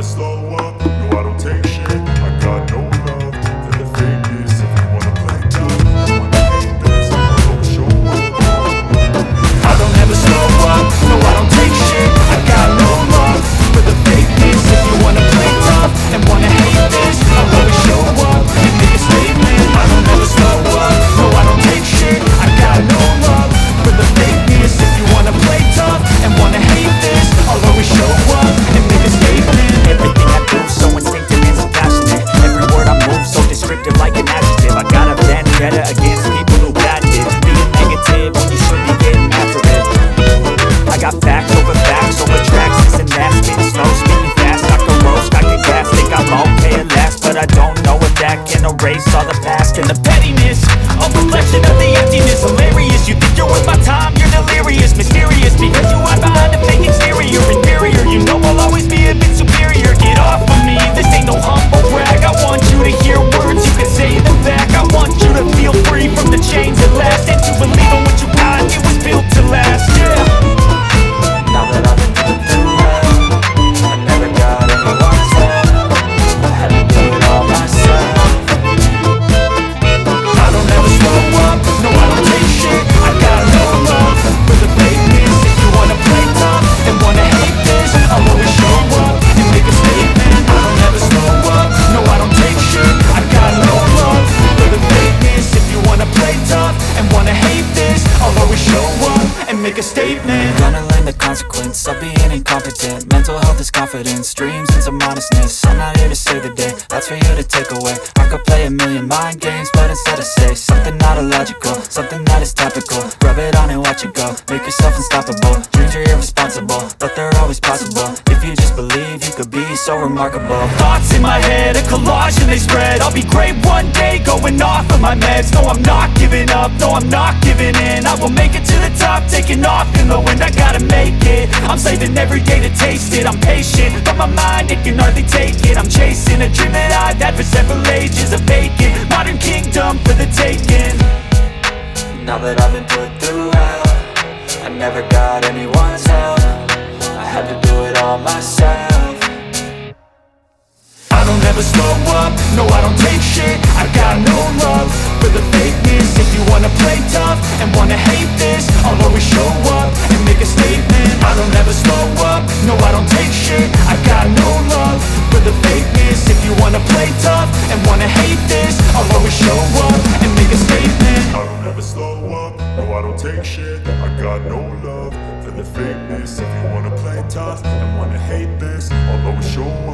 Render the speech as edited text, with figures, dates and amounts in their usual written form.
slow up, no I don't take shit. I got no love for the fakeness. If you wanna play tough, you wanna hate this, I'll always show up. I don't ever slow up, no I don't take shit. I got no love for the fakeness. If you wanna play tough and wanna hate this, I'll always show up and make a statement. I don't ever slow up, no I don't take shit. I got no love for the fakeness. If you wanna play tough and wanna hate this, I'll always show up and make a statement. Everything I do so instinctive and so passionate. Every word I move so descriptive like an adjective. I got a vendetta against people who got it. Being negative when you should be getting after it. I got facts over tracks. This and that, spitting slow, spitting fast. I can roast, I can gas. Think I'm okay at last, but I don't know if that can erase all the past. And the pettiness, a reflection of the emptiness. Hilarious, you think you're worth my time, you're delirious. Mysterious, because you hide behind a fake exterior. Inferior, you know I'll always be a bit superior. Get off of me, this ain't no humble brag. I want you to hear words, you can say them back. I want you to feel free from the chains at last, and to believe in what you got, it was built to last, yeah. Now that I've been through hell, I never got anyone's help. I had to do it all myself. I don't ever slow up, no I don't take shit. I got no love for the fakeness. If you wanna play tough and wanna hate this, I'll always show up and make a statement. I don't ever slow up, no I don't take shit. I got no love for the fakeness. If you wanna play tough and wanna hate this, I'll always show up and make a statement. Gonna learn the consequence of being incompetent. Mental health is confidence, dreams and some honestness. I'm not here to save the day, that's for you to take away. I could play a million mind games, but instead I say something not illogical, something that is topical. Rub it on and watch it go, make yourself unstoppable. Dreams are irresponsible, but they're always possible. If you just believe, you could be so remarkable. Thoughts in my head, a collage and they spread. I'll be great one day, going off of my meds. No, I'm not giving up, no, I'm not giving in. I will make it to the top, taking off in the wind. I gotta make it, I'm saving every day to taste it. I'm patient, but my mind, it can hardly take it. I'm chasing a dream that I've had for several ages. A vacant, modern kingdom for the taking. Now that I've been put through hell, I never got anyone's help. I had to do it all myself. I don't ever slow up, no I don't take shit. I got no love for the fakeness. If you wanna play tough and wanna hate this, I'll always show up and make a statement. I don't ever slow up, no I don't take shit. I got no love for the fakeness. If you wanna play tough and wanna hate this, I'll always show up and make a statement. I don't ever slow up, no I don't take shit. I got no love for the fakeness. If you wanna play tough and wanna hate this, I'll always show up